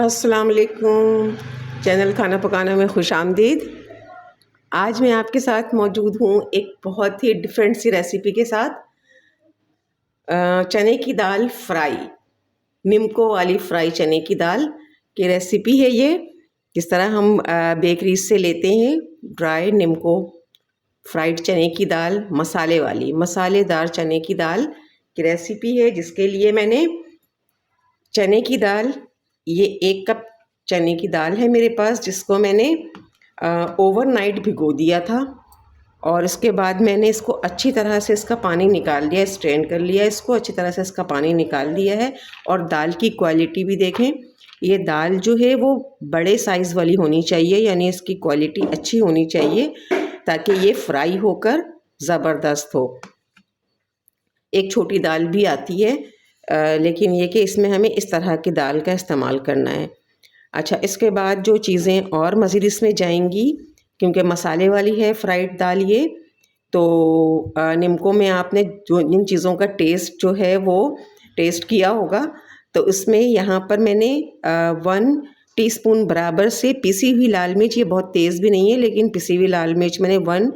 अस्सलाम वालेकुम। चैनल खाना पकाना में खुश आमदीद। आज मैं आपके साथ मौजूद हूँ एक बहुत ही डिफरेंट सी रेसिपी के साथ। चने की दाल फ्राई, निम्को वाली फ्राई चने की दाल की रेसिपी है ये। जिस तरह हम बेकरीज से लेते हैं ड्राई निम्को फ्राइड चने की दाल, मसाले वाली मसालेदार चने की दाल की रेसिपी है। जिसके लिए मैंने चने की दाल, ये 1 कप चने की दाल है मेरे पास, जिसको मैंने ओवरनाइट भिगो दिया था। और इसके बाद मैंने इसको अच्छी तरह से इसका पानी निकाल लिया, स्ट्रेन कर लिया इसको, अच्छी तरह से इसका पानी निकाल दिया है। और दाल की क्वालिटी भी देखें, ये दाल जो है वो बड़े साइज़ वाली होनी चाहिए, यानी इसकी क्वालिटी अच्छी होनी चाहिए ताकि ये फ्राई होकर ज़बरदस्त हो। एक छोटी दाल भी आती है, लेकिन ये कि इसमें हमें इस तरह की दाल का इस्तेमाल करना है। अच्छा, इसके बाद जो चीज़ें और मज़ीद इसमें जाएंगी, क्योंकि मसाले वाली है फ्राइड दाल ये, तो निम्को में आपने जो जिन चीज़ों का टेस्ट जो है वो टेस्ट किया होगा, तो उसमें यहाँ पर मैंने 1 टीस्पून बराबर से पिसी हुई लाल मिर्च, ये बहुत तेज़ भी नहीं है लेकिन पिसी हुई लाल मिर्च मैंने 1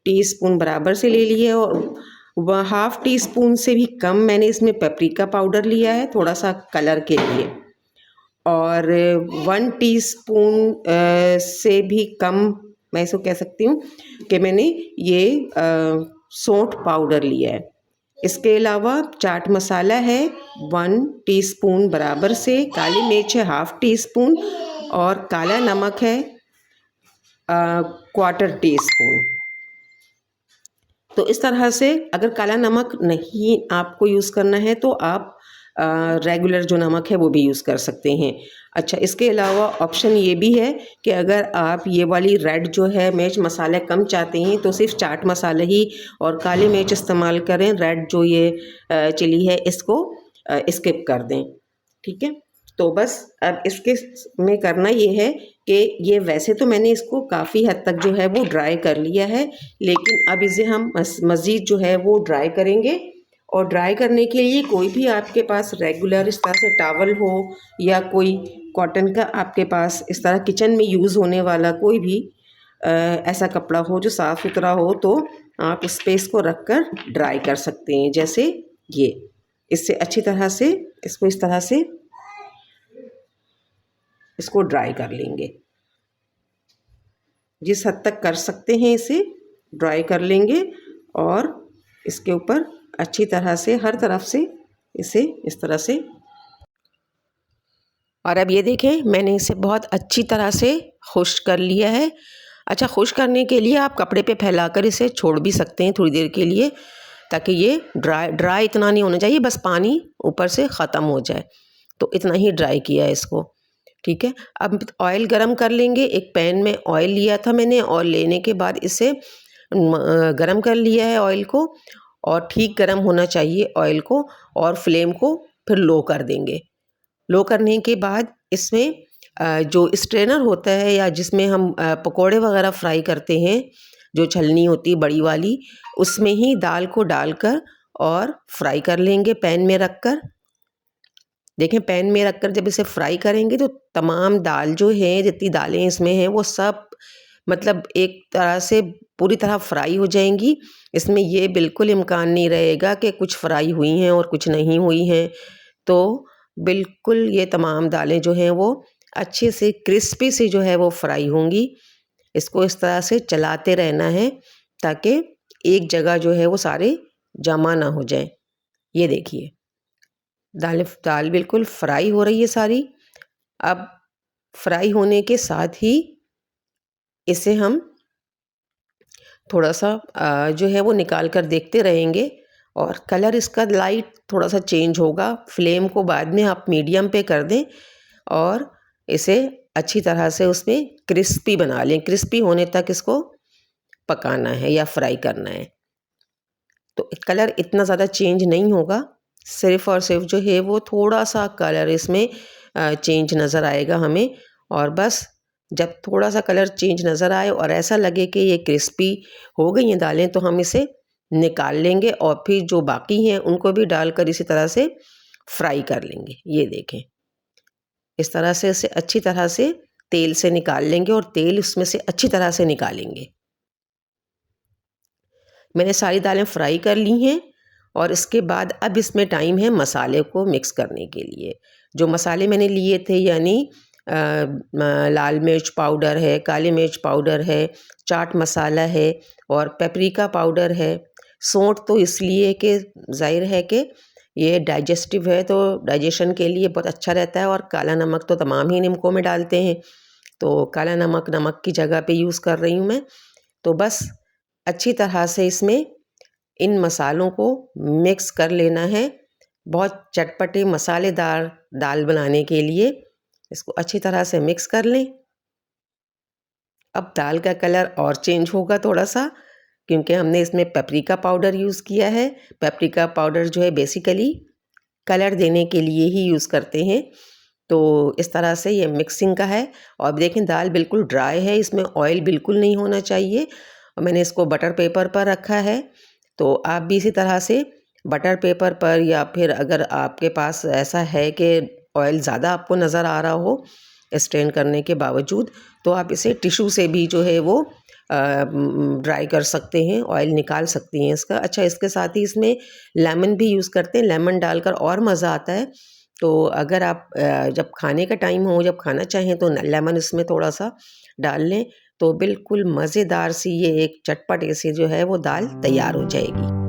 टीस्पून बराबर से ले ली है। और हाफ़ टी स्पून से भी कम मैंने इसमें पेपरिका पाउडर लिया है, थोड़ा सा कलर के लिए। और 1 टीस्पून से भी कम मैं इसको कह सकती हूँ कि मैंने ये सौंठ पाउडर लिया है। इसके अलावा चाट मसाला है 1 टीस्पून बराबर से, काली मिर्च है हाफ़ टी स्पून, और काला नमक है 1/4 टीस्पून। तो इस तरह से अगर काला नमक नहीं आपको यूज़ करना है तो आप रेगुलर जो नमक है वो भी यूज़ कर सकते हैं। अच्छा, इसके अलावा ऑप्शन ये भी है कि अगर आप ये वाली रेड जो है मिर्च मसाला कम चाहते हैं तो सिर्फ चाट मसाला ही और काली मिर्च इस्तेमाल करें। रेड जो ये चिली है इसको स्किप कर दें, ठीक है। तो बस अब इसके में करना ये है कि ये वैसे तो मैंने इसको काफ़ी हद तक जो है वो ड्राई कर लिया है, लेकिन अब इसे हम मज़ीद जो है वो ड्राई करेंगे। और ड्राई करने के लिए कोई भी आपके पास रेगुलर इस तरह से टॉवल हो या कोई कॉटन का आपके पास इस तरह किचन में यूज़ होने वाला कोई भी ऐसा कपड़ा हो जो साफ़ सुथरा हो, तो आप उस पर इसको रख कर ड्राई कर सकते हैं। जैसे ये, इससे अच्छी तरह से इसको इस तरह से इसको ड्राई कर लेंगे। जिस हद तक कर सकते हैं इसे ड्राई कर लेंगे, और इसके ऊपर अच्छी तरह से हर तरफ से इसे इस तरह से। और अब ये देखें, मैंने इसे बहुत अच्छी तरह से खुश्क कर लिया है। अच्छा, खुश्क करने के लिए आप कपड़े पे फैलाकर इसे छोड़ भी सकते हैं थोड़ी देर के लिए, ताकि ये ड्राई इतना नहीं होना चाहिए, बस पानी ऊपर से ख़त्म हो जाए। तो इतना ही ड्राई किया है इसको, ठीक है। अब ऑयल गरम कर लेंगे। एक पैन में ऑयल लिया था मैंने, और लेने के बाद इसे गरम कर लिया है ऑयल को, और ठीक गरम होना चाहिए ऑयल को, और फ्लेम को फिर लो कर देंगे। लो करने के बाद इसमें जो स्ट्रेनर होता है या जिसमें हम पकोड़े वगैरह फ्राई करते हैं, जो छलनी होती है बड़ी वाली, उसमें ही दाल को डालकर और फ्राई कर लेंगे पैन में रख कर। देखें, पैन में रखकर जब इसे फ्राई करेंगे तो तमाम दाल जो है, जितनी दालें इसमें हैं वो सब मतलब एक तरह से पूरी तरह फ्राई हो जाएंगी। इसमें ये बिल्कुल इम्कान नहीं रहेगा कि कुछ फ्राई हुई हैं और कुछ नहीं हुई हैं। तो बिल्कुल ये तमाम दालें जो हैं वो अच्छे से क्रिस्पी से जो है वो फ्राई होंगी। इसको इस तरह से चलाते रहना है ताकि एक जगह जो है वो सारे जमा ना हो जाए। ये देखिए, दाल बिल्कुल फ्राई हो रही है सारी। अब फ्राई होने के साथ ही इसे हम थोड़ा सा जो है वो निकाल कर देखते रहेंगे, और कलर इसका लाइट थोड़ा सा चेंज होगा। फ्लेम को बाद में आप मीडियम पे कर दें और इसे अच्छी तरह से उसमें क्रिस्पी बना लें। क्रिस्पी होने तक इसको पकाना है या फ्राई करना है। तो कलर इतना ज़्यादा चेंज नहीं होगा, सिर्फ़ और सिर्फ जो है वो थोड़ा सा कलर इसमें चेंज नज़र आएगा हमें। और बस जब थोड़ा सा कलर चेंज नज़र आए और ऐसा लगे कि ये क्रिस्पी हो गई हैं दालें, तो हम इसे निकाल लेंगे और फिर जो बाकी हैं उनको भी डालकर इसी तरह से फ्राई कर लेंगे। ये देखें, इस तरह से इसे अच्छी तरह से तेल से निकाल लेंगे और तेल उसमें से अच्छी तरह से निकालेंगे। मैंने सारी दालें फ्राई कर ली हैं और इसके बाद अब इसमें टाइम है मसाले को मिक्स करने के लिए। जो मसाले मैंने लिए थे यानी लाल मिर्च पाउडर है, काली मिर्च पाउडर है, चाट मसाला है और पेपरिका पाउडर है। सौंठ तो इसलिए कि ज़ाहिर है कि ये डाइजेस्टिव है तो डाइजेशन के लिए बहुत अच्छा रहता है, और काला नमक तो तमाम ही नमकों में डालते हैं, तो काला नमक नमक की जगह पे यूज़ कर रही हूँ मैं। तो बस अच्छी तरह से इसमें इन मसालों को मिक्स कर लेना है। बहुत चटपटे मसालेदार दाल बनाने के लिए इसको अच्छी तरह से मिक्स कर लें। अब दाल का कलर और चेंज होगा थोड़ा सा, क्योंकि हमने इसमें पेपरिका पाउडर यूज़ किया है। पेपरिका पाउडर जो है बेसिकली कलर देने के लिए ही यूज़ करते हैं। तो इस तरह से ये मिक्सिंग का है। और देखें दाल बिल्कुल ड्राई है, इसमें ऑयल बिल्कुल नहीं होना चाहिए, और मैंने इसको बटर पेपर पर रखा है। तो आप भी इसी तरह से बटर पेपर पर, या फिर अगर आपके पास ऐसा है कि ऑयल ज़्यादा आपको नज़र आ रहा हो स्ट्रेन करने के बावजूद, तो आप इसे टिश्यू से भी जो है वो ड्राई कर सकते हैं, ऑयल निकाल सकती हैं इसका। अच्छा, इसके साथ ही इसमें लेमन भी यूज़ करते हैं, लेमन डालकर और मज़ा आता है। तो अगर आप जब खाने का टाइम हो, जब खाना चाहें, तो लेमन इसमें थोड़ा सा डाल लें, तो बिल्कुल मज़ेदार सी ये एक चटपटे से जो है वो दाल तैयार हो जाएगी।